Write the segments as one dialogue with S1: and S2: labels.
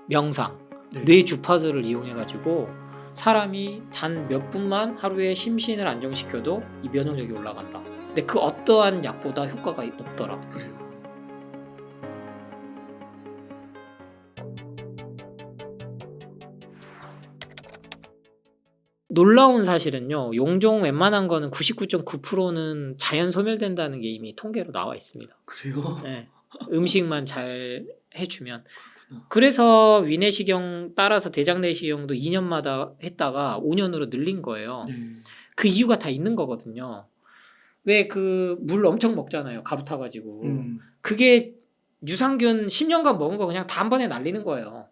S1: 명상,
S2: 네.
S1: 뇌 주파수를 이용해가지고 사람이 단 몇 분만 하루에 심신을 안정시켜도 이 면역력이 올라간다. 근데 그 어떠한 약보다 효과가 높더라.
S2: 그래요.
S1: 놀라운 사실은요. 용종 웬만한 거는 99.9%는 자연 소멸된다는 게 이미 통계로 나와 있습니다.
S2: 그래요?
S1: 네. 음식만 잘 해주면.
S2: 그렇구나.
S1: 그래서 위내시경 따라서 대장내시경도 2년마다 했다가 5년으로 늘린 거예요.
S2: 네.
S1: 그 이유가 다 있는 거거든요. 왜 그 물 엄청 먹잖아요. 가루 타가지고. 그게 유산균 10년간 먹은 거 그냥 단번에 날리는 거예요.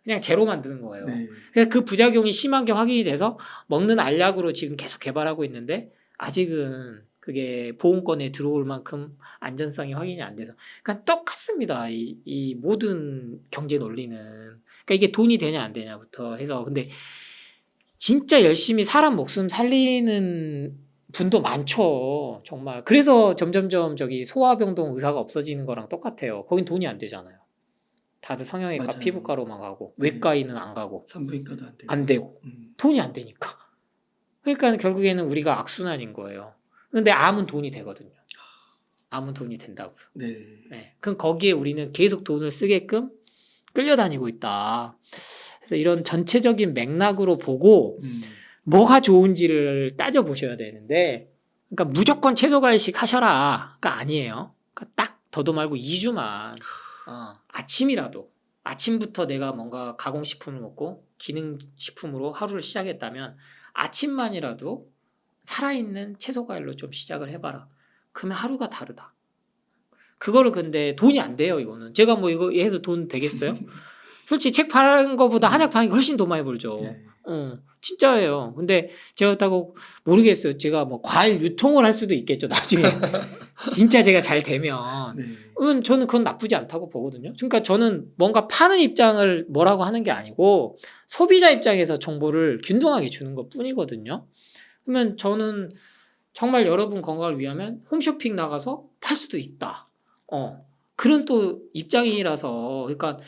S1: 그냥 제로 만드는 거예요.
S2: 네.
S1: 그래서 그 부작용이 심한 게 확인이 돼서 먹는 알약으로 지금 계속 개발하고 있는데 아직은 그게 보험권에 들어올 만큼 안전성이 확인이 안 돼서. 그러니까 똑같습니다. 이 모든 경제 논리는. 그러니까 이게 돈이 되냐 안 되냐부터 해서. 근데 진짜 열심히 사람 목숨 살리는 분도 많죠. 정말. 그래서 점점점 저기 소아병동 의사가 없어지는 거랑 똑같아요. 거긴 돈이 안 되잖아요. 다들 성형외과,
S2: 맞아요.
S1: 피부과로만 가고
S2: 네.
S1: 외과의는 안 가고
S2: 산부인과도 안 되고.
S1: 안 되고 돈이 안 되니까. 그러니까 결국에는 우리가 악순환인 거예요. 근데 암은 돈이 되거든요. 암은 돈이 된다고요.
S2: 네.
S1: 네. 그럼 거기에 우리는 계속 돈을 쓰게끔 끌려다니고 있다. 그래서 이런 전체적인 맥락으로 보고 뭐가 좋은지를 따져보셔야 되는데, 그러니까 무조건 채소과일식 하셔라. 가 아니에요. 그러니까 딱 더도 말고 2주만 아침이라도 아침부터 내가 뭔가 가공식품을 먹고 기능식품으로 하루를 시작했다면 아침만이라도 살아있는 채소과일로 좀 시작을 해봐라. 그러면 하루가 다르다. 그거를 근데 돈이 안 돼요. 이거는 제가 뭐 이거 해서 돈 되겠어요? 솔직히 책 파는 거보다 한약 파는 게 훨씬 돈 많이 벌죠.
S2: 네.
S1: 진짜예요. 근데 제가 그렇다고 모르겠어요. 제가 뭐 과일 유통을 할 수도 있겠죠. 나중에 진짜 제가 잘 되면.
S2: 네.
S1: 저는 그건 나쁘지 않다고 보거든요. 그러니까 저는 뭔가 파는 입장을 뭐라고 하는 게 아니고 소비자 입장에서 정보를 균등하게 주는 것 뿐이거든요. 그러면 저는 정말 여러분 건강을 위하면 홈쇼핑 나가서 팔 수도 있다. 그런 또 입장이라서. 그러니까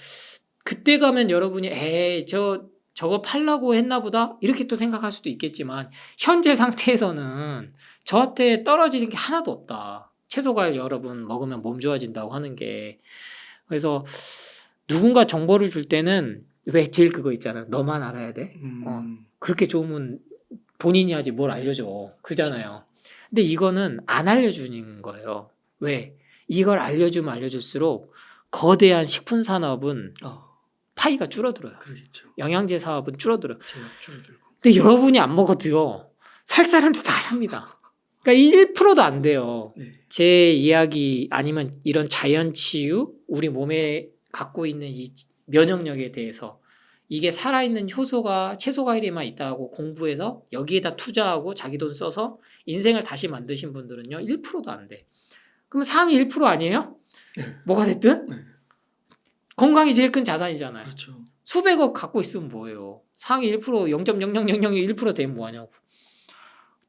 S1: 그때 가면 여러분이 에이 저거 팔라고 했나 보다 이렇게 또 생각할 수도 있겠지만 현재 상태에서는 저한테 떨어지는 게 하나도 없다. 채소과일 여러분 먹으면 몸 좋아진다고 하는 게. 그래서 누군가 정보를 줄 때는 왜 제일 그거 있잖아요. 너만 알아야 돼. 그렇게 좋으면 본인이 하지 뭘 알려줘. 그잖아요. 근데 이거는 안 알려주는 거예요. 왜? 이걸 알려주면 알려줄수록 거대한 식품 산업은 파이가 줄어들어요.
S2: 그러겠죠.
S1: 영양제 사업은 줄어들어요.
S2: 제약 줄어들고.
S1: 근데 여러분이 안 먹어도요. 살 사람들 다 삽니다. 그러니까 1%도 안 돼요.
S2: 네.
S1: 제 이야기 아니면 이런 자연치유, 우리 몸에 갖고 있는 이 면역력에 대해서 이게 살아있는 효소가 채소과일에만 있다고 공부해서 여기에다 투자하고 자기 돈 써서 인생을 다시 만드신 분들은요. 1%도 안 돼. 그럼 상위 1% 아니에요?
S2: 네.
S1: 뭐가 됐든?
S2: 네.
S1: 건강이 제일 큰 자산이잖아요.
S2: 그렇죠.
S1: 수백억 갖고 있으면 뭐예요? 상위 1% 0.00001% 되면 뭐하냐고.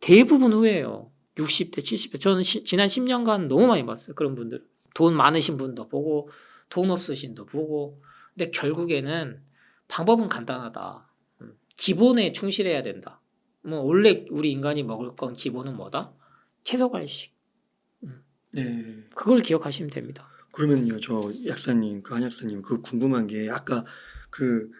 S1: 대부분 후회해요. 60대 70대 저는 지난 10년간 너무 많이 봤어요. 그런 분들. 돈 많으신 분도 보고 돈 없으신 분도 보고. 근데 결국에는 방법은 간단하다. 기본에 충실해야 된다. 뭐 원래 우리 인간이 먹을 건 기본은 뭐다? 채소과일식.
S2: 네.
S1: 그걸 기억하시면 됩니다.
S2: 그러면요, 저 약사님, 그 한약사님, 그 궁금한 게 아까 그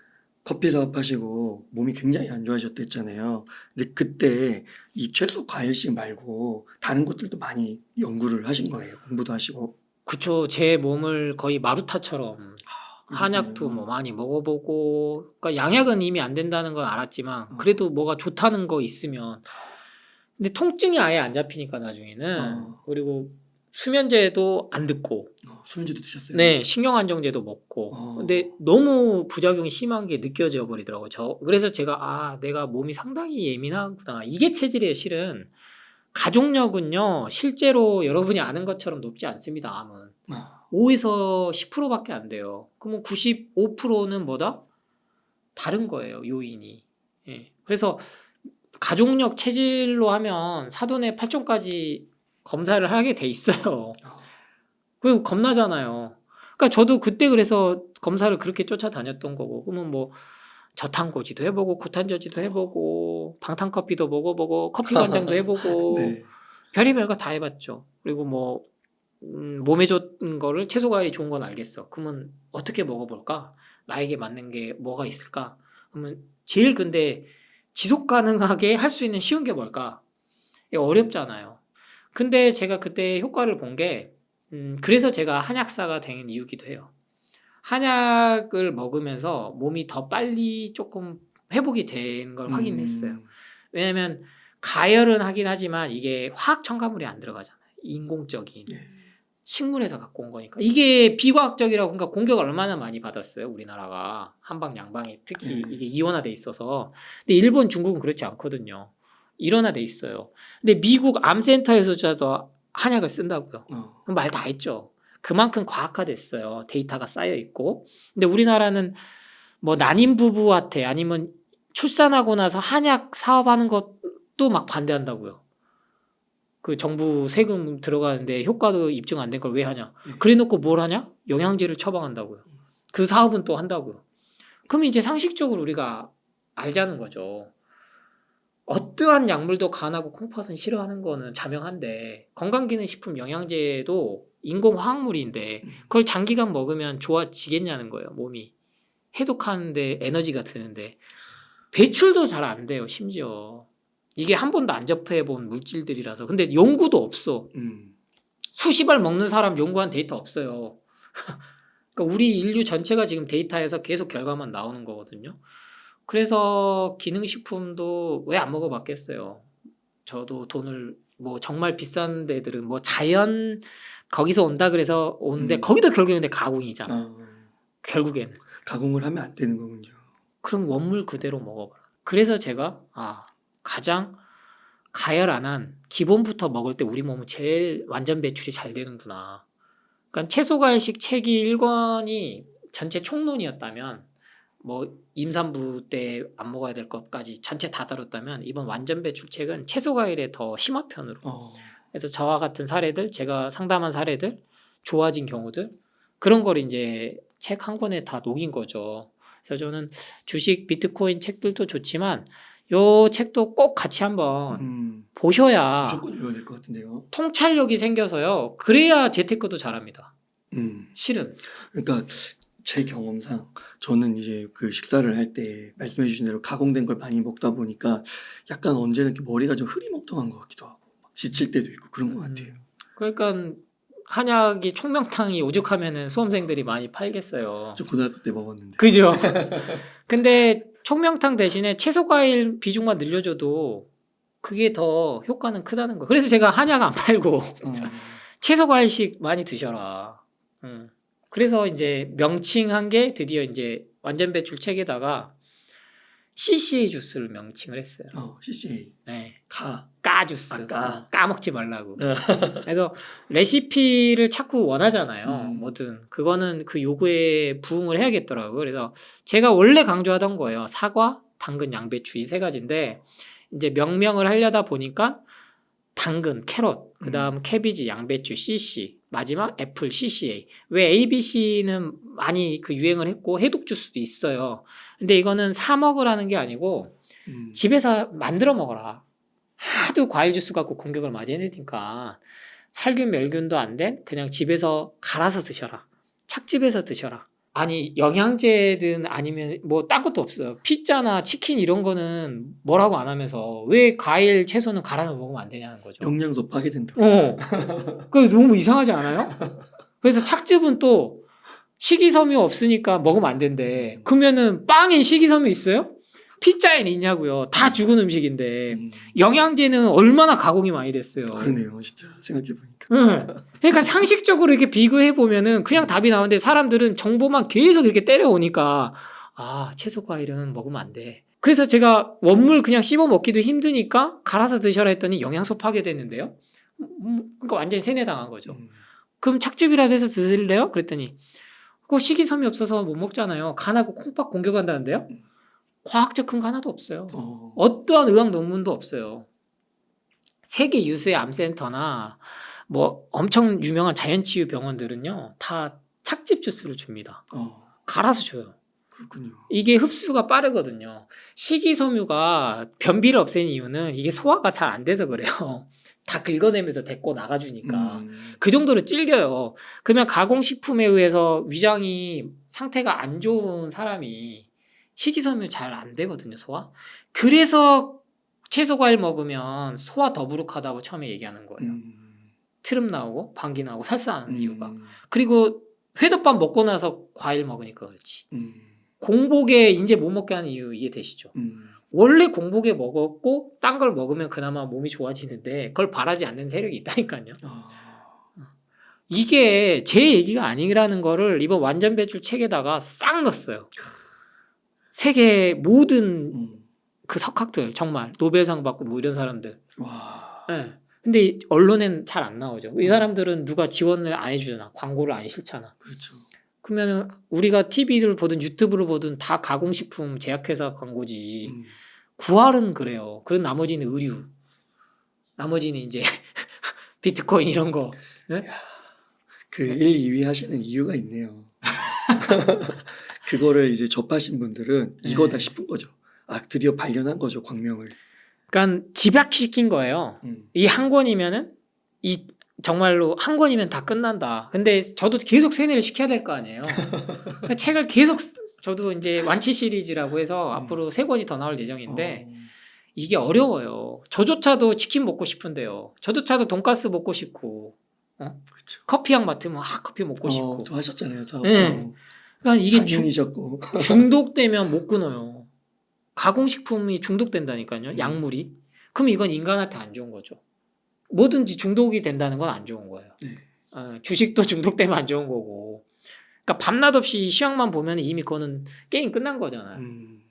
S2: 커피 사업하시고 몸이 굉장히 안 좋아졌댔잖아요. 근데 그때 이 채소 과일식 말고 다른 것들도 많이 연구를 하신 거예요. 공부도 하시고.
S1: 그쵸. 제 몸을 거의 마루타처럼 한약도 뭐 많이 먹어보고, 그러니까 양약은 이미 안 된다는 건 알았지만 그래도 뭐가 좋다는 거 있으면. 근데 통증이 아예 안 잡히니까 나중에는. 그리고 수면제도 안 듣고,
S2: 수면제도 드셨어요?
S1: 네, 신경안정제도 먹고. 근데 너무 부작용이 심한 게 느껴져 버리더라고요. 그래서 제가 내가 몸이 상당히 예민하구나. 이게 체질이에요. 실은 가족력은요 실제로 여러분이 아는 것처럼 높지 않습니다. 암은 5에서 10%밖에 안 돼요. 그러면 95%는 뭐다? 다른 거예요. 요인이. 예. 그래서 가족력 체질로 하면 사돈의 8종까지 검사를 하게 돼 있어요. 그리고 겁나잖아요. 그러니까 저도 그때 그래서 검사를 그렇게 쫓아다녔던 거고, 그러면 뭐 저탄고지도 해보고 고탄저지도 해보고 방탄커피도 먹어보고 커피 관장도 해보고
S2: 네.
S1: 별의별 거 다 해봤죠. 그리고 뭐 몸에 좋은 거를 채소 과일이 좋은 건 알겠어. 그러면 어떻게 먹어볼까? 나에게 맞는 게 뭐가 있을까? 그러면 제일 근데 지속 가능하게 할 수 있는 쉬운 게 뭘까? 이게 어렵잖아요. 근데 제가 그때 효과를 본 게 그래서 제가 한약사가 된 이유기도 해요. 한약을 먹으면서 몸이 더 빨리 조금 회복이 되는 걸 확인했어요. 왜냐면 가열은 하긴 하지만 이게 화학 첨가물이 안 들어가잖아요. 인공적인
S2: 네.
S1: 식물에서 갖고 온 거니까. 이게 비과학적이라고, 그러니까 공격을 얼마나 많이 받았어요, 우리나라가. 한방 양방이 특히 이게 이원화돼 있어서. 근데 일본, 중국은 그렇지 않거든요. 일원화돼 있어요. 근데 미국 암센터에서도 한약을 쓴다고요. 그럼 말 다 했죠. 그만큼 과학화됐어요. 데이터가 쌓여 있고. 근데 우리나라는 뭐 난임 부부한테 아니면 출산하고 나서 한약 사업하는 것도 막 반대한다고요. 그 정부 세금 들어가는데 효과도 입증 안 된 걸 왜 하냐? 그래 놓고 뭘 하냐? 영양제를 처방한다고요. 그 사업은 또 한다고요. 그럼 이제 상식적으로 우리가 알자는 거죠. 어떠한 약물도 간하고 콩팥은 싫어하는 거는 자명한데, 건강기능식품 영양제도 인공화학물인데 그걸 장기간 먹으면 좋아지겠냐는 거예요. 몸이 해독하는데 에너지가 드는데 배출도 잘 안 돼요. 심지어 이게 한 번도 안 접해본 물질들이라서. 근데 연구도 없어. 수십 알 먹는 사람 연구한 데이터 없어요. 그러니까 우리 인류 전체가 지금 데이터에서 계속 결과만 나오는 거거든요. 그래서 기능식품도 왜 안 먹어봤겠어요. 저도 돈을 뭐 정말 비싼 데들은 뭐 자연 거기서 온다 그래서 오는데 거기도 결국엔 근데 가공이잖아. 결국에는
S2: 가공을 하면 안 되는 거군요.
S1: 그럼 원물 그대로 먹어봐라. 그래서 제가 가장 가열 안 한 기본부터 먹을 때 우리 몸은 제일 완전 배출이 잘 되는구나. 그러니까 채소과일식 책이 1권이 전체 총론이었다면, 뭐 임산부 때 안 먹어야 될 것까지 전체 다 다뤘다면, 이번 완전 배출 책은 채소과일의 더 심화편으로. 그래서 저와 같은 사례들, 제가 상담한 사례들, 좋아진 경우들, 그런 걸 이제 책 한 권에 다 녹인 거죠. 그래서 저는 주식, 비트코인 책들도 좋지만 요 책도 꼭 같이 한번 보셔야
S2: 무조건 읽어야 될 것 같은데요.
S1: 통찰력이 생겨서요. 그래야 재테크도 잘합니다. 실은.
S2: 그러니까 제 경험상 저는 이제 그 식사를 할 때 말씀해 주신 대로 가공된 걸 많이 먹다 보니까 약간 언제는 이렇게 머리가 좀 흐리멍텅한 것 같기도 하고 막 지칠 때도 있고 그런 것 같아요.
S1: 그러니까 한약이 총명탕이 오죽하면은 수험생들이 많이 팔겠어요.
S2: 저 고등학교 때 먹었는데.
S1: 그죠? 근데 총명탕 대신에 채소과일 비중만 늘려줘도 그게 더 효과는 크다는 거. 그래서 제가 한약 안 팔고 채소과일식 많이 드셔라. 그래서 이제 명칭한 게 드디어 이제 완전 배출 책에다가 CCA 주스를 명칭을 했어요.
S2: CCA.
S1: 네.
S2: 까
S1: 주스.
S2: 까.
S1: 까먹지 말라고. 그래서 레시피를 자꾸 원하잖아요. 뭐든 그거는 그 요구에 부응을 해야겠더라고요. 그래서 제가 원래 강조하던 거예요. 사과, 당근, 양배추 이 세 가지인데 이제 명명을 하려다 보니까 당근, 캐럿, 그다음 캐비지, 양배추, CC, 마지막 애플, CCA. 왜 ABC는 많이 그 유행을 했고 해독 주스도 있어요. 근데 이거는 사 먹으라는 게 아니고 집에서 만들어 먹어라. 하도 과일 주스 갖고 공격을 많이 해내니까 살균 멸균도 안 된 그냥 집에서 갈아서 드셔라. 착즙해서 드셔라. 아니 영양제든 아니면 뭐 딴 것도 없어요. 피자나 치킨 이런 거는 뭐라고 안 하면서 왜 과일 채소는 갈아서 먹으면 안 되냐는 거죠.
S2: 영양소 파괴된다.
S1: 그게 너무 이상하지 않아요? 그래서 착즙은 또 식이섬유 없으니까 먹으면 안 된대. 그러면은 빵에 식이섬유 있어요? 피자에는 있냐고요. 다 죽은 음식인데 영양제는 얼마나 가공이 많이 됐어요.
S2: 그러네요, 진짜 생각해 보니까.
S1: 그러니까 상식적으로 이렇게 비교해 보면은 그냥 답이 나오는데 사람들은 정보만 계속 이렇게 때려오니까 채소 과일은 먹으면 안 돼. 그래서 제가 원물 그냥 씹어 먹기도 힘드니까 갈아서 드셔라 했더니 영양소 파괴됐는데요. 그러니까 완전히 세뇌당한 거죠. 그럼 착즙이라도 해서 드실래요? 그랬더니 그거 식이섬유 없어서 못 먹잖아요. 간하고 콩팥 공격한다는데요. 과학적 근거 하나도 없어요. 어떠한 의학 논문도 없어요. 세계 유수의 암센터나 뭐 엄청 유명한 자연치유 병원들은요 다 착즙 주스를 줍니다.
S2: 어,
S1: 갈아서 줘요.
S2: 그렇군요.
S1: 이게 흡수가 빠르거든요. 식이섬유가 변비를 없애는 이유는 이게 소화가 잘 안 돼서 그래요. 다 긁어내면서 데리고 나가주니까. 그 정도로 질겨요. 그러면 가공식품에 의해서 위장이 상태가 안 좋은 사람이 식이섬유 잘 안 되거든요, 소화. 그래서 채소 과일 먹으면 소화 더부룩하다고 처음에 얘기하는 거예요. 트름 나오고 방귀 나오고 설사하는 이유가. 그리고 회덮밥 먹고 나서 과일 먹으니까 그렇지. 공복에 이제 못 먹게 하는 이유 이해되시죠? 원래 공복에 먹었고 딴 걸 먹으면 그나마 몸이 좋아지는데 그걸 바라지 않는 세력이 있다니까요. 이게 제 얘기가 아니라는 거를 이번 완전 배출 책에다가 싹 넣었어요. 세계 모든 그 석학들 정말 노벨상 받고 뭐 이런 사람들.
S2: 와.
S1: 네. 근데 언론엔 잘 안 나오죠. 이 사람들은 누가 지원을 안 해주잖아. 광고를 안 싫잖아.
S2: 그렇죠.
S1: 그러면 우리가 TV를 보든 유튜브를 보든 다 가공식품 제약회사 광고지. 구할은 그래요. 그런 나머지는 의류. 나머지는 이제 비트코인 이런 거. 네?
S2: 그 1, 2위 하시는 이유가 있네요. 그거를 이제 접하신 분들은 이거다 싶은 거죠. 아, 드디어 발견한 거죠, 광명을.
S1: 그러니까 집약시킨 거예요. 이 한 권이면은 이 정말로 한 권이면 다 끝난다. 근데 저도 계속 세뇌를 시켜야 될 거 아니에요. 그러니까 책을 계속 저도 이제 완치 시리즈라고 해서 앞으로 3권이 더 나올 예정인데 이게 어려워요. 저조차도 치킨 먹고 싶은데요. 저조차도 돈가스 먹고 싶고,
S2: 그렇죠.
S1: 커피 향 맡으면 커피 먹고 싶고.
S2: 또 하셨잖아요, 사업.
S1: 네. 그러니까 이게
S2: 장인이셨고.
S1: 중독되면 못 끊어요. 가공식품이 중독된다니까요. 약물이. 그럼 이건 인간한테 안 좋은 거죠. 뭐든지 중독이 된다는 건 안 좋은 거예요.
S2: 네.
S1: 주식도 중독되면 안 좋은 거고. 그러니까 밤낮 없이 시황만 보면 이미 그거는 게임 끝난 거잖아요.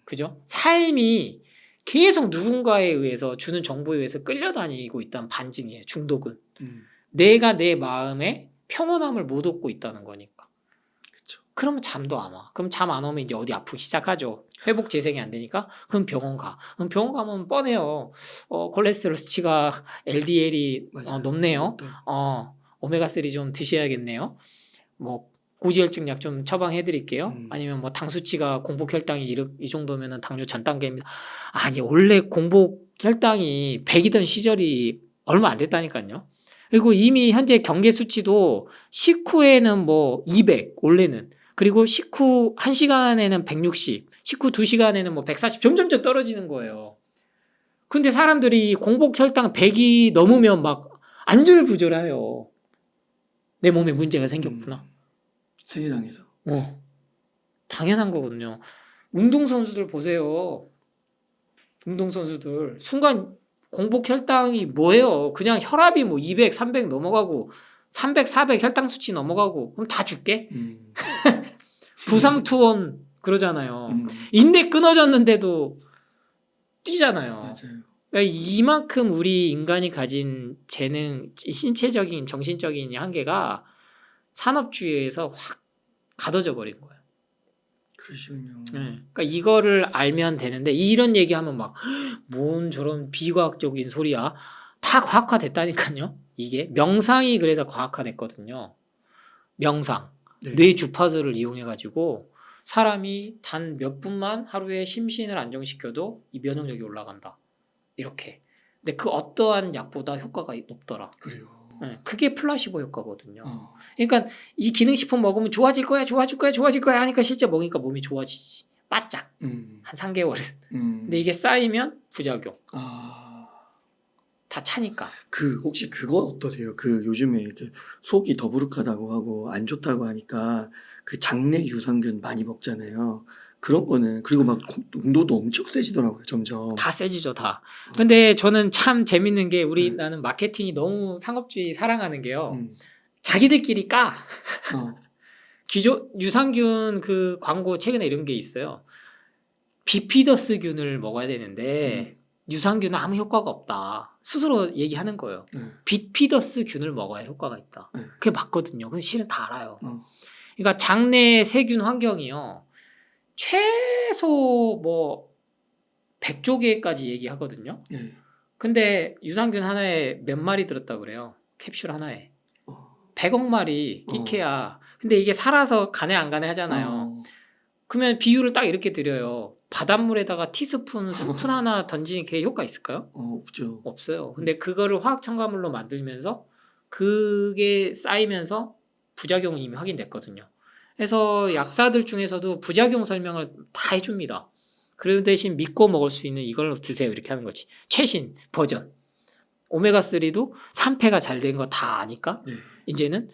S1: 그죠? 삶이 계속 누군가에 의해서 주는 정보에 의해서 끌려다니고 있다는 반증이에요. 중독은. 내가 내 마음에 평온함을 못 얻고 있다는 거니까.
S2: 그렇죠.
S1: 그러면 잠도 안 와. 그럼 잠 안 오면 이제 어디 아프기 시작하죠. 회복 재생이 안 되니까. 그럼 병원 가. 그럼 병원 가면 뻔해요. 콜레스테롤 수치가 LDL이 높네요. 오메가3 좀 드셔야겠네요. 뭐 고지혈증 약 좀 처방해 드릴게요. 아니면 뭐 당 수치가 공복 혈당이 이 정도면은 당뇨 전 단계입니다. 아니 원래 공복 혈당이 100이던 시절이 얼마 안 됐다니까요. 그리고 이미 현재 경계 수치도 식후에는 뭐 200 원래는, 그리고 식후 1시간에는 160, 식후 2시간에는 뭐 140 점점점 떨어지는 거예요. 근데 사람들이 공복 혈당 100이 넘으면 막 안절부절해요. 내 몸에 문제가 생겼구나.
S2: 세계당에서.
S1: 당연한 거거든요. 운동선수들 보세요. 운동선수들 순간 공복 혈당이 뭐예요? 그냥 혈압이 뭐 200, 300 넘어가고 300, 400 혈당 수치 넘어가고 그럼 다 죽게? 부상 투혼 그러잖아요. 인대 끊어졌는데도 뛰잖아요.
S2: 맞아요.
S1: 그러니까 이만큼 우리 인간이 가진 재능, 신체적인, 정신적인 한계가 산업주의에서 확 가둬져 버린 거예요.
S2: 그러시군요.
S1: 그러니까 이거를 알면 되는데 이런 얘기하면 막 뭔 저런 비과학적인 소리야. 다 과학화됐다니까요. 이게 명상이 그래서 과학화됐거든요. 명상.
S2: 네.
S1: 뇌 주파수를 이용해 가지고 사람이 단 몇 분만 하루에 심신을 안정시켜도 이 면역력이 올라간다. 이렇게. 근데 그 어떠한 약보다 효과가 높더라.
S2: 그래요.
S1: 그게 플라시보 효과거든요. 그러니까 이 기능식품 먹으면 좋아질 거야, 좋아질 거야, 좋아질 거야 하니까 실제 먹으니까 몸이 좋아지지. 바짝. 한 3개월은. 근데 이게 쌓이면 부작용. 다 차니까.
S2: 혹시 그거 어떠세요? 요즘에 이렇게 속이 더부룩하다고 하고 안 좋다고 하니까 그 장내 유산균 많이 먹잖아요. 그런 거는, 그리고 막 농도도 엄청 세지더라고요, 점점.
S1: 다 세지죠, 다. 근데 저는 참 재밌는 게 나는 마케팅이 너무 상업주의 사랑하는 게요. 자기들끼리 까. 유산균 그 광고 최근에 이런 게 있어요. 비피더스균을 먹어야 되는데 유산균은 아무 효과가 없다. 스스로 얘기하는 거예요. 비피더스균을 먹어야 효과가 있다. 그게 맞거든요. 근데 실은 다 알아요. 그러니까 장내 세균 환경이요. 최소 뭐 100조 개까지 얘기하거든요. 근데 유산균 하나에 몇 마리 들었다 그래요. 캡슐 하나에. 100억 마리 끼케야. 근데 이게 살아서 가네 안 가네 하잖아요.
S2: 어,
S1: 그러면 비유를 딱 이렇게 드려요. 바닷물에다가 티스푼, 스푼 하나 던지는 게 효과 있을까요?
S2: 없죠.
S1: 없어요. 근데 그거를 화학 첨가물로 만들면서 그게 쌓이면서 부작용은 이미 확인됐거든요. 그래서 약사들 중에서도 부작용 설명을 다 해줍니다. 그 대신 믿고 먹을 수 있는 이걸 드세요. 이렇게 하는 거지. 최신 버전. 오메가3도 3패가 잘 된 거 다 아니까
S2: 네.
S1: 이제는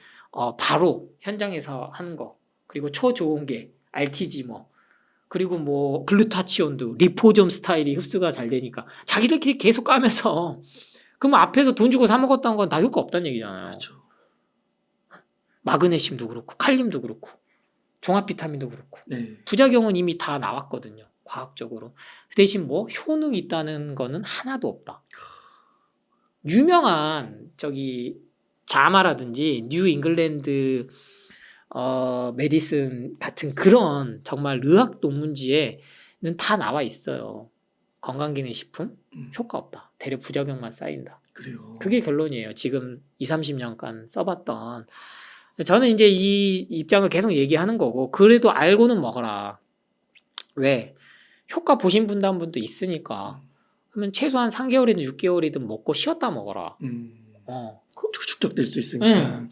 S1: 바로 현장에서 하는 거. 그리고 초좋은계 RTG 뭐 그리고 뭐 글루타치온도 리포점 스타일이 흡수가 잘 되니까 자기들끼리 계속 까면서 그러면 앞에서 돈 주고 사 먹었던 건 다 효과 없다는 얘기잖아요.
S2: 그렇죠.
S1: 마그네슘도 그렇고 칼륨도 그렇고 종합 비타민도 그렇고
S2: 네.
S1: 부작용은 이미 다 나왔거든요. 과학적으로. 그 대신 뭐 효능이 있다는 거는 하나도 없다. 유명한 저기 자마라든지 뉴 잉글랜드 메디슨 같은 그런 정말 의학 논문지에는 다 나와 있어요. 건강기능식품 효과 없다. 대려 부작용만 쌓인다.
S2: 그래요.
S1: 그게 결론이에요. 지금 20, 30년간 써봤던. 저는 이제 이 입장을 계속 얘기하는 거고 그래도 알고는 먹어라. 왜? 효과 보신 분도 한 분도 있으니까. 그러면 최소한 3개월이든 6개월이든 먹고 쉬었다 먹어라.
S2: 축적될 수 있으니까.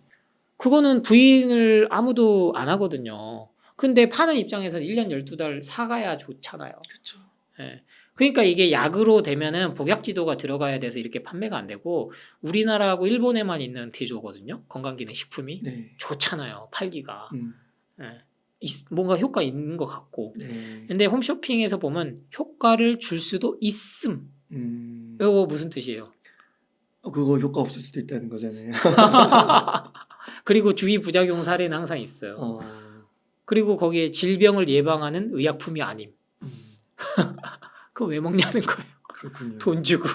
S1: 그거는 부인을 아무도 안 하거든요. 근데 파는 입장에서는 1년 12달 사가야 좋잖아요.
S2: 그렇죠.
S1: 예. 그러니까 이게 약으로 되면은 복약지도가 들어가야 돼서 이렇게 판매가 안 되고 우리나라하고 일본에만 있는 제조거든요. 건강기능식품이.
S2: 네.
S1: 좋잖아요. 팔기가.
S2: 음.
S1: 예. 뭔가 효과 있는 것 같고.
S2: 네.
S1: 근데 홈쇼핑에서 보면 효과를 줄 수도 있음. 이거 무슨 뜻이에요?
S2: 그거 효과 없을 수도 있다는 거잖아요.
S1: 그리고 주의 부작용 사례는 항상 있어요. 그리고 거기에 질병을 예방하는 의약품이 아님. 그거 왜 먹냐는 거예요.
S2: 그렇군요.
S1: 돈 주고.